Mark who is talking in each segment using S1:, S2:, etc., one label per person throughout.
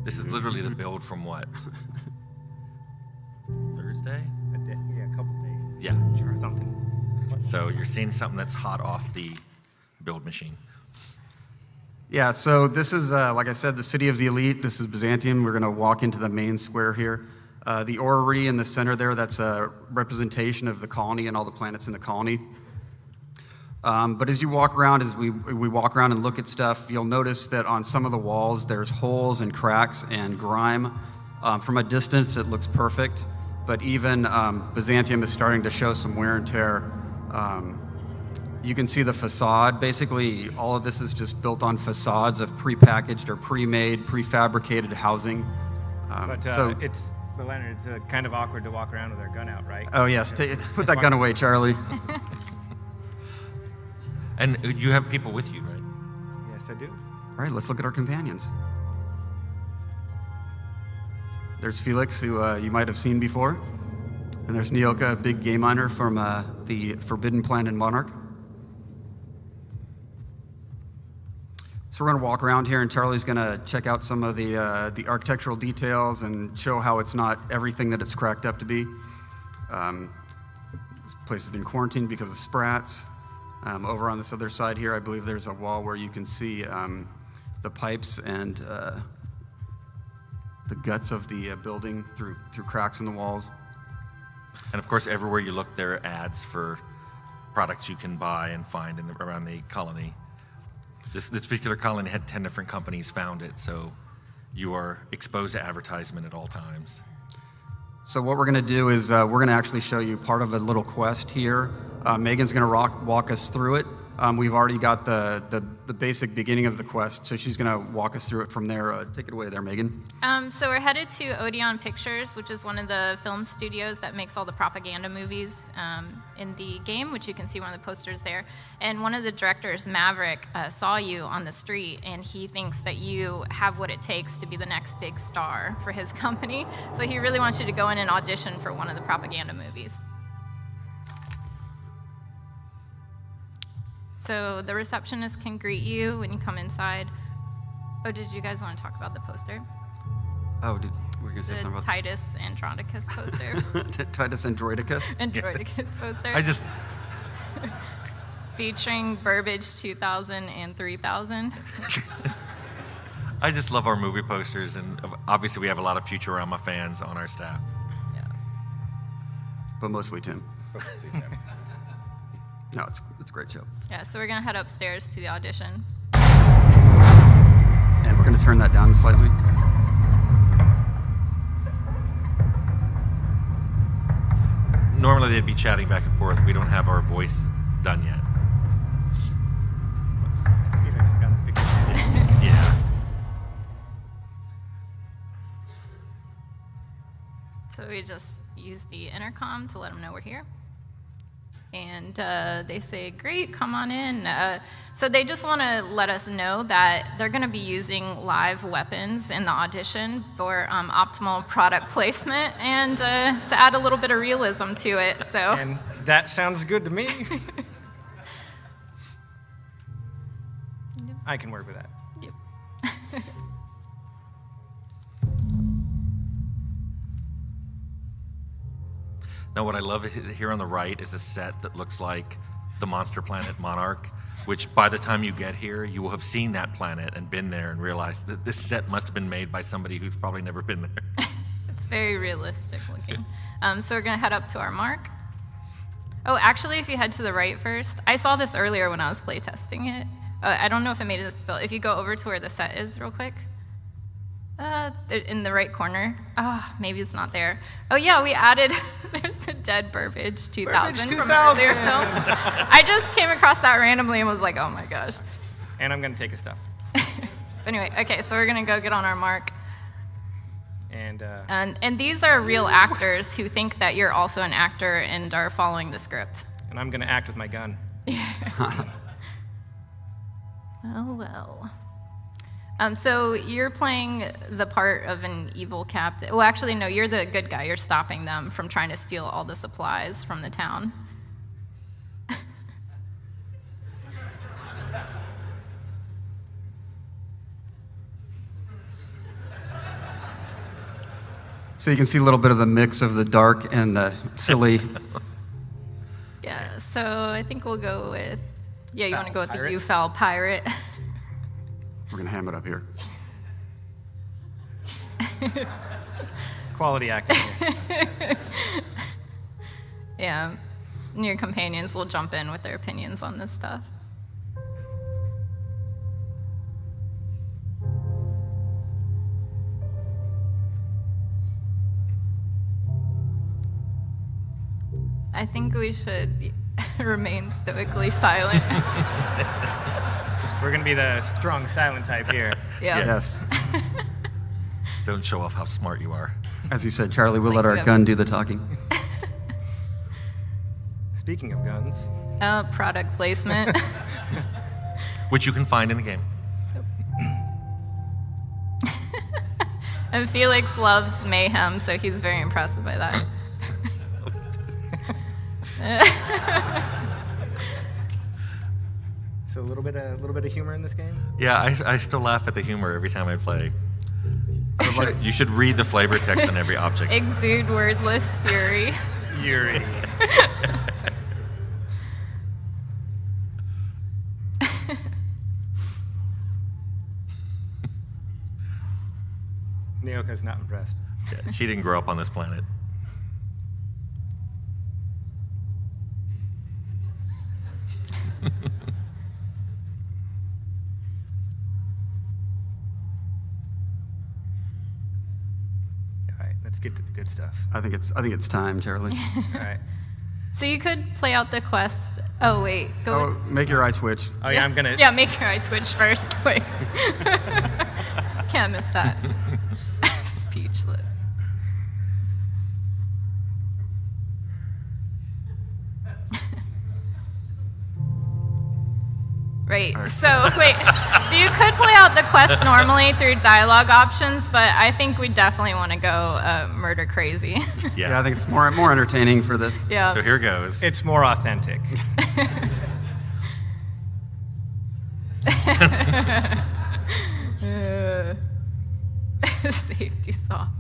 S1: This is literally the build from what? Thursday?
S2: Yeah, a couple days.
S1: Yeah.
S2: Or something.
S1: So you're seeing something that's hot off the build machine.
S3: Yeah, so this is, like I said, the City of the Elite. This is Byzantium. We're going to walk into the main square here. The orrery in the center there, that's a representation of the colony and all the planets in the colony. But as you walk around, as we walk around and look at stuff, you'll notice that on some of the walls there's holes and cracks and grime. From a distance it looks perfect, but even Byzantium is starting to show some wear and tear. You can see the facade. Basically, all of this is just built on facades of prepackaged or pre-made, prefabricated housing.
S2: It's kind of awkward to walk around with our gun out, right?
S3: Oh yes, put that gun away, Charlie.
S1: And you have people with you, right?
S2: Yes, I do.
S3: All right, let's look at our companions. There's Felix, who you might have seen before. And there's Nyoka, a big game miner from the Forbidden Planet Monarch. So we're going to walk around here, and Charlie's going to check out some of the architectural details and show how it's not everything that it's cracked up to be. This place has been quarantined because of sprats. Over on this other side here, I believe there's a wall where you can see the pipes and the guts of the building through cracks in the walls.
S1: And of course, everywhere you look, there are ads for products you can buy and find around the colony. This particular colony had 10 different companies found it, so you are exposed to advertisement at all times.
S3: So what we're going to do is we're going to actually show you part of a little quest here. Megan's going to walk us through it. We've already got the basic beginning of the quest, so she's going to walk us through it from there. Take it away there, Megan.
S4: So we're headed to Odeon Pictures, which is one of the film studios that makes all the propaganda movies in the game, which you can see one of the posters there. And one of the directors, Maverick, saw you on the street, and he thinks that you have what it takes to be the next big star for his company. So he really wants you to go in and audition for one of the propaganda movies. So the receptionist can greet you when you come inside. Oh, did you guys want to talk about the poster?
S3: Oh, we're going to say something about
S4: Titus Andronicus poster.
S3: Titus Androidicus?
S4: Androidicus poster. Featuring Burbage 2000 and 3000.
S1: I just love our movie posters, and obviously we have a lot of Futurama fans on our staff.
S4: Yeah.
S3: But mostly Tim. No, it's a great show.
S4: Yeah, so we're going to head upstairs to the audition.
S3: And we're going to turn that down slightly.
S1: Normally they'd be chatting back and forth. We don't have our voice done yet.
S2: Felix got to fix it.
S1: Yeah.
S4: So we just use the intercom to let them know we're here. And they say, great, come on in. So they just want to let us know that they're going to be using live weapons in the audition for optimal product placement and to add a little bit of realism to it. So.
S2: And that sounds good to me. I can work with that.
S4: Yep.
S1: Now, what I love here on the right is a set that looks like the monster planet Monarch, which by the time you get here, you will have seen that planet and been there and realized that this set must have been made by somebody who's probably never been there.
S4: It's very realistic looking. So we're going to head up to our mark. Oh, actually, if you head to the right first, I saw this earlier when I was playtesting it. I don't know if it made it a spill. If you go over to where the set is real quick. In the right corner. Maybe it's not there. Oh yeah, we added, there's a dead Burbage 2000 from an earlier film. I just came across that randomly and was like, oh my gosh.
S2: And I'm going to take his stuff.
S4: Anyway, okay, so we're going to go get on our mark.
S2: And
S4: these are real actors who think that you're also an actor and are following the script.
S2: And I'm going to act with my gun.
S4: Oh well. So you're playing the part of an evil captain. Well, actually, no, you're the good guy. You're stopping them from trying to steal all the supplies from the town.
S3: So you can see a little bit of the mix of the dark and the silly.
S4: Yeah, so I think we'll go with, yeah, you want to go with
S2: Pirate?
S4: the U-Foul pirate.
S3: We're going to ham it up here.
S2: Quality acting.
S4: Yeah, and your companions will jump in with their opinions on this stuff. I think we should remain stoically silent.
S2: We're going to be the strong, silent type here.
S4: Yeah.
S3: Yes.
S1: Don't show off how smart you are.
S3: As you said, Charlie, we'll
S4: Like
S3: let our
S4: we have-
S3: gun do the talking.
S2: Speaking of guns,
S4: Product placement.
S1: Which you can find in the game.
S4: And Felix loves mayhem, so he's very impressed by that.
S2: so a little bit of humor in this game.
S1: Yeah, I still laugh at the humor every time I play. You should read the flavor text on every object.
S4: Exude wordless fury.
S2: Yuri. Nyoka's not impressed.
S1: Yeah, she didn't grow up on this planet.
S2: All right, let's get to the good stuff.
S3: I think it's time, Charlie.
S2: All right.
S4: So you could play out the quest. Oh wait, go.
S3: Oh, make your eye twitch.
S2: Oh yeah, I'm gonna.
S4: Yeah, make your eye twitch first. Wait. Can't miss that. Speechless. Right. So wait. So you could play out the quest normally through dialogue options, but I think we definitely want to go murder crazy.
S3: Yeah, I think it's more entertaining for this.
S4: Yeah.
S1: So here goes.
S2: It's more authentic.
S4: Safety soft.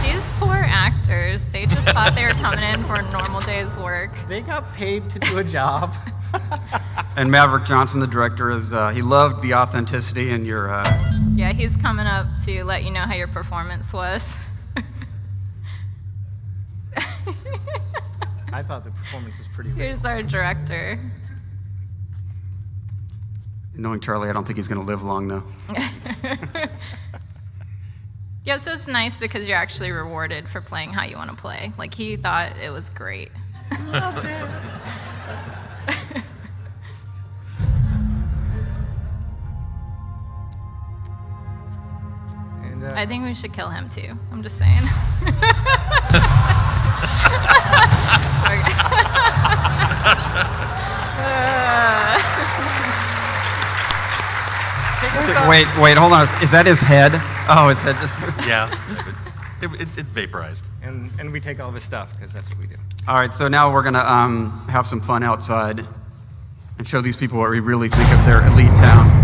S4: These poor actors, they just thought they were coming in for a normal day's work.
S2: They got paid to do a job.
S3: And Maverick Johnson, the director, he loved the authenticity and your.
S4: Yeah, he's coming up to let you know how your performance was.
S2: I thought the performance was pretty good.
S4: Here's our director.
S3: Knowing Charlie, I don't think he's going to live long, though.
S4: Yeah, so it's nice because you're actually rewarded for playing how you want to play. Like, he thought it was great.
S2: And,
S4: I think we should kill him too. I'm just saying.
S3: Wait, hold on. Is that his head? Oh, his head just.
S1: Yeah. It vaporized.
S2: and we take all of his stuff because that's what we do.
S3: All right, so now we're going to have some fun outside and show these people what we really think of their elite town.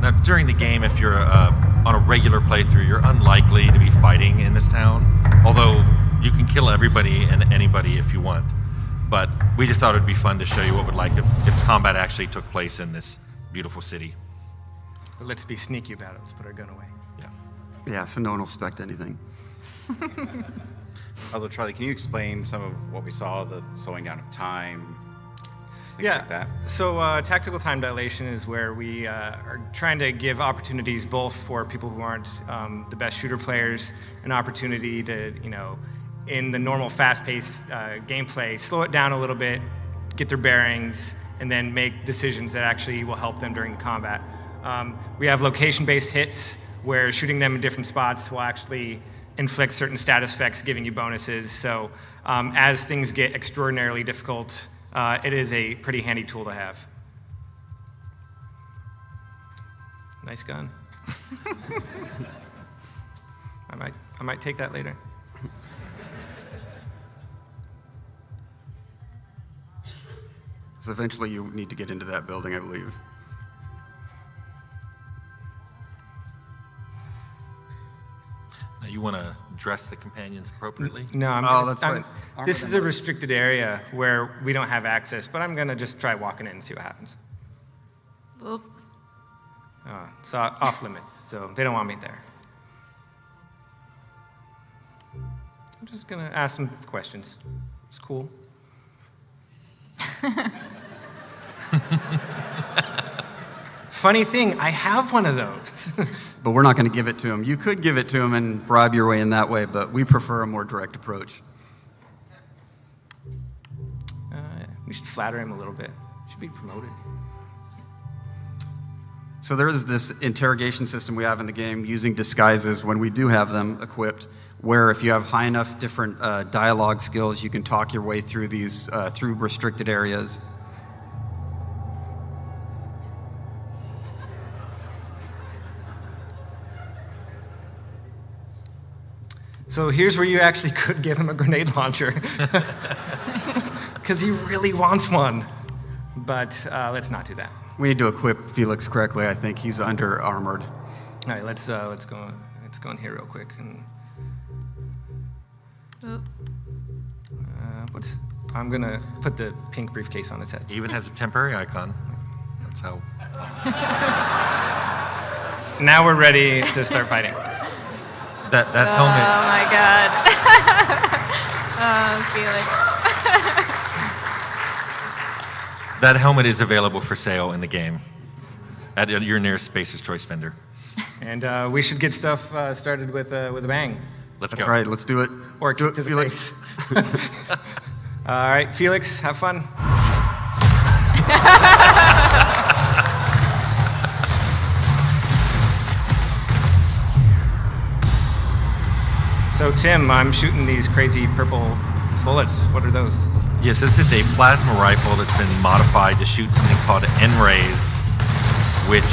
S1: Now, during the game, if you're on a regular playthrough, you're unlikely to be fighting in this town, although you can kill everybody and anybody if you want. But we just thought it would be fun to show you what it would like if combat actually took place in this beautiful city.
S2: But let's be sneaky about it. Let's put our gun away.
S1: Yeah.
S3: Yeah, so no one will suspect anything.
S5: Although, Charlie, can you explain some of what we saw, the slowing down of time, things like that?
S2: So tactical time dilation is where we are trying to give opportunities both for people who aren't the best shooter players, an opportunity to, in the normal fast-paced gameplay, slow it down a little bit, get their bearings, and then make decisions that actually will help them during combat. We have location-based hits where shooting them in different spots will actually inflict certain status effects, giving you bonuses. So as things get extraordinarily difficult, it is a pretty handy tool to have. Nice gun. I might take that later.
S3: So eventually you need to get into that building, I believe.
S1: Now you want to dress the companions appropriately?
S2: No,
S3: that's right.
S2: This is a restricted area where we don't have access, but I'm gonna just try walking in and see what happens.
S4: Oop.
S2: It's off limits, so they don't want me there. I'm just gonna ask some questions. It's cool. Funny thing, I have one of those.
S3: But we're not going to give it to him. You could give it to him and bribe your way in that way, but we prefer a more direct approach.
S2: We should flatter him a little bit. Should be promoted.
S3: So there is this interrogation system we have in the game using disguises when we do have them equipped, where if you have high enough different dialogue skills, you can talk your way through these through restricted areas.
S2: So here's where you actually could give him a grenade launcher. Because he really wants one. But let's not do that.
S3: We need to equip Felix correctly. I think he's under armored.
S2: All right, let's go in here real quick. And,
S4: Oop.
S2: I'm gonna put the pink briefcase on his head.
S1: He even has a temporary icon. That's how.
S2: Now we're ready to start fighting.
S1: That helmet.
S4: Oh my god. Oh, Felix.
S1: That helmet is available for sale in the game at your nearest Spacer's Choice vendor.
S2: And we should get stuff started with a bang.
S1: Let's
S3: That's
S1: go.
S3: right. Let's do it.
S2: Or
S3: do
S2: kick to
S3: it,
S2: the
S3: Felix.
S2: face. All right, Felix, have fun. So, Tim, I'm shooting these crazy purple bullets. What are those?
S1: Yes, this is a plasma rifle that's been modified to shoot something called N-rays, which,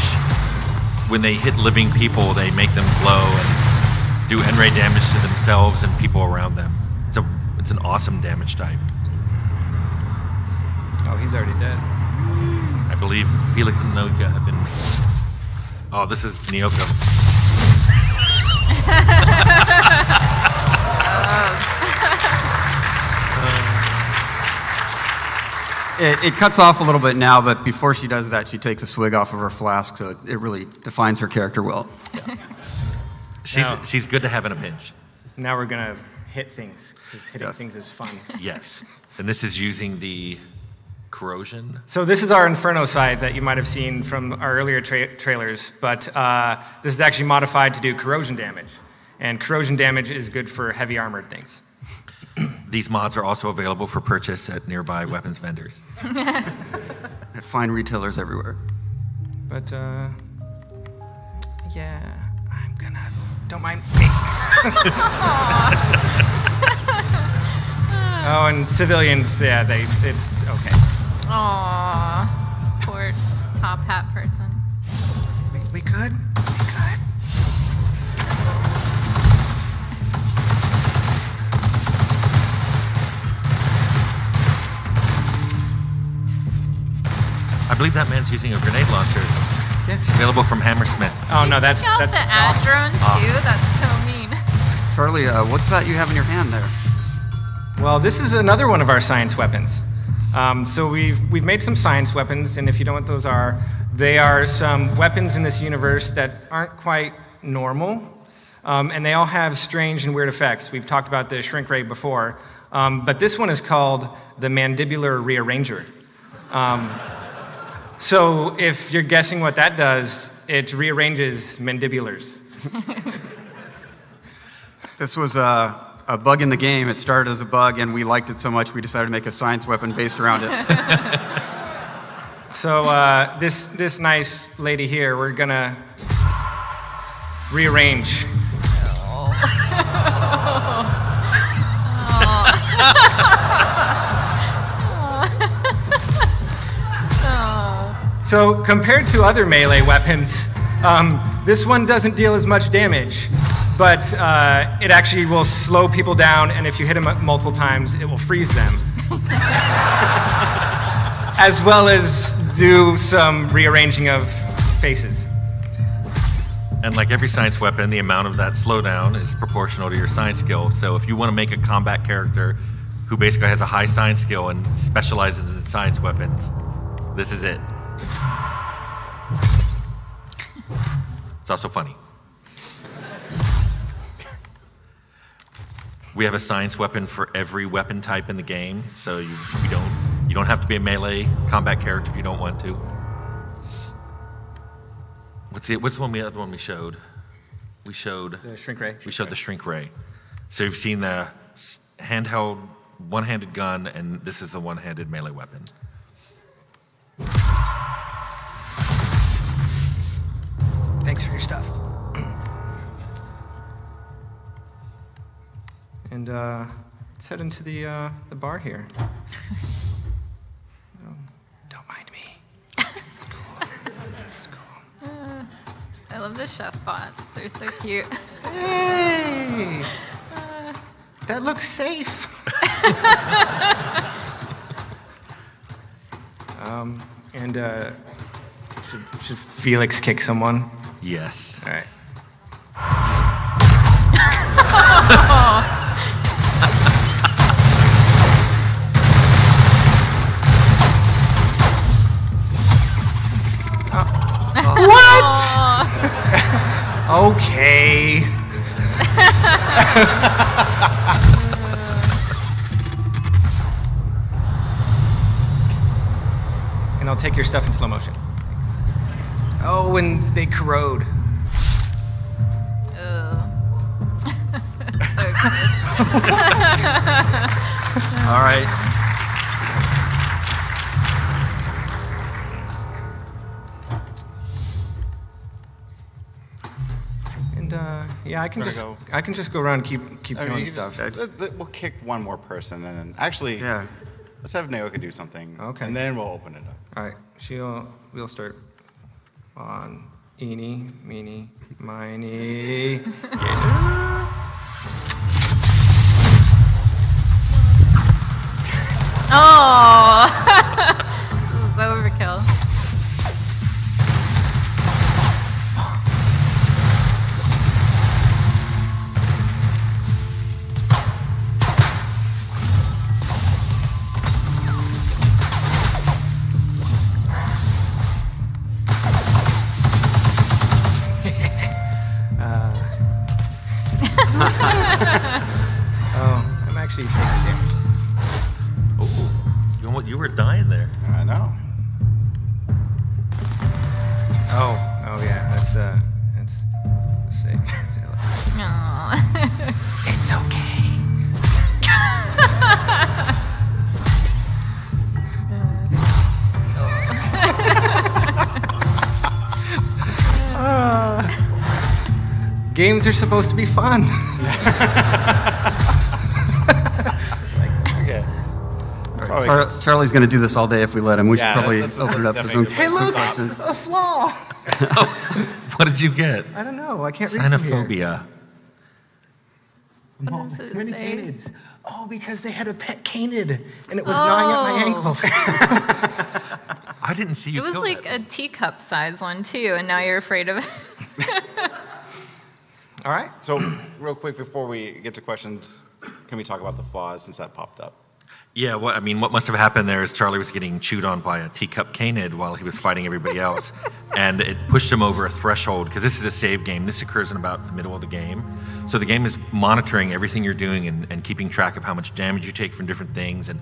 S1: when they hit living people, they make them glow and do N-ray damage to themselves and people around them. It's an awesome damage type.
S2: Oh, he's already dead.
S1: I believe Felix and Noka have been... Oh, this is Nyoko.
S3: It cuts off a little bit now, but before she does that, she takes a swig off of her flask, so it really defines her character well.
S1: Yeah. She's good to have in a pinch.
S2: Now we're going to hit things, because hitting
S3: Yes.
S2: things is fun.
S1: Yes. And this is using the corrosion.
S2: So this is our Inferno side that you might have seen from our earlier trailers, but this is actually modified to do corrosion damage. And corrosion damage is good for heavy armored things.
S1: These mods are also available for purchase at nearby weapons vendors.
S3: At fine retailers everywhere.
S2: But, yeah, I'm gonna... Don't mind me. Oh, and civilians, yeah, it's okay.
S4: Aww. Poor top hat person.
S2: We could.
S1: I believe that man's using a grenade launcher.
S2: Yes.
S1: Available from Hammersmith.
S2: Oh, no, that's...
S4: Take out the ad drone, too? That's so mean.
S3: Charlie, what's that you have in your hand there?
S2: Well, this is another one of our science weapons. So we've made some science weapons, and if you don't know what those are, they are some weapons in this universe that aren't quite normal, and they all have strange and weird effects. We've talked about the shrink ray before, but this one is called the mandibular rearranger. So if you're guessing what that does, it rearranges mandibulars.
S3: This was a bug in the game. It started as a bug, and we liked it so much we decided to make a science weapon based around it.
S2: So this nice lady here, we're gonna rearrange. So compared to other melee weapons, This one doesn't deal as much damage, but it actually will slow people down, and if you hit them multiple times, it will freeze them. As well as do some rearranging of faces.
S1: And like every science weapon, the amount of that slowdown is proportional to your science skill. So if you want to make a combat character who basically has a high science skill and specializes in science weapons, this is it. It's also funny. We have a science weapon for every weapon type in the game, so you don't have to be a melee combat character if you don't want to. What's the other one we showed? We showed
S2: the shrink ray.
S1: We showed the shrink ray. So you've seen the handheld one-handed gun, and this is the one-handed melee weapon.
S2: Thanks for your stuff. And let's head into the bar here. Oh, don't mind me. It's cool. It's cool.
S4: I love the chef bots. They're so cute.
S2: Hey! That looks safe. Should Felix kick someone?
S1: Yes.
S2: All right. What? Okay. And I'll take your stuff in slow motion. Oh, and they corrode.
S4: So gross.
S3: All right.
S2: And yeah, I can just go around and keep doing stuff.
S5: We'll kick one more person, and then actually,
S3: Yeah.
S5: let's have Naoka do something.
S2: Okay.
S5: And then we'll open it up.
S2: All right, we'll start on eeny, meeny, miny.
S4: Oh, this is overkill.
S2: Oh, I'm actually taking damage.
S1: Oh, you were dying there.
S5: I know.
S2: Oh yeah, that's say
S4: Aw.
S2: it's okay. Games are supposed to be fun.
S5: Okay.
S3: Charlie's going to do this all day if we let him. We should probably
S5: that's
S3: open it up for some
S5: definitely
S2: Hey, look,
S3: questions.
S2: a flaw.
S1: What did you get?
S2: I don't know. I can't read from here.
S1: Xenophobia.
S4: What does it
S2: Too many
S4: say?
S2: canids. Oh, because they had a pet canid, and it was gnawing at my ankles.
S1: I didn't see you
S4: It was
S1: kill
S4: like
S1: that.
S4: a teacup size one too, and now you're afraid of it.
S5: All right. So, real quick before we get to questions, can we talk about the flaws since that popped up?
S1: Yeah, what must have happened there is Charlie was getting chewed on by a teacup canid while he was fighting everybody else, and it pushed him over a threshold, because this is a save game. This occurs in about the middle of the game. So the game is monitoring everything you're doing and keeping track of how much damage you take from different things, and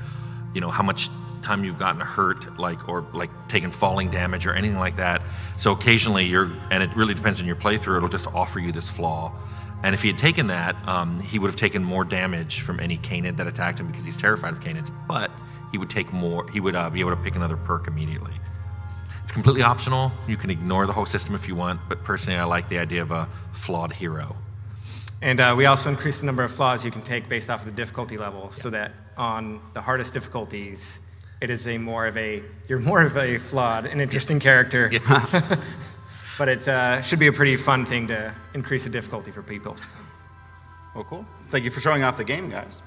S1: how much time you've gotten hurt, or taken falling damage or anything like that. So occasionally and it really depends on your playthrough, it'll just offer you this flaw. And if he had taken that, he would have taken more damage from any canid that attacked him because he's terrified of canids, but he would take more, he would be able to pick another perk immediately. It's completely optional. You can ignore the whole system if you want, but personally I like the idea of a flawed hero.
S2: And we also increased the number of flaws you can take based off of the difficulty level, so that on the hardest difficulties, it is you're more of a flawed and interesting character.
S1: Yes.
S2: But it should be a pretty fun thing to increase the difficulty for people.
S5: Well, cool. Thank you for showing off the game, guys.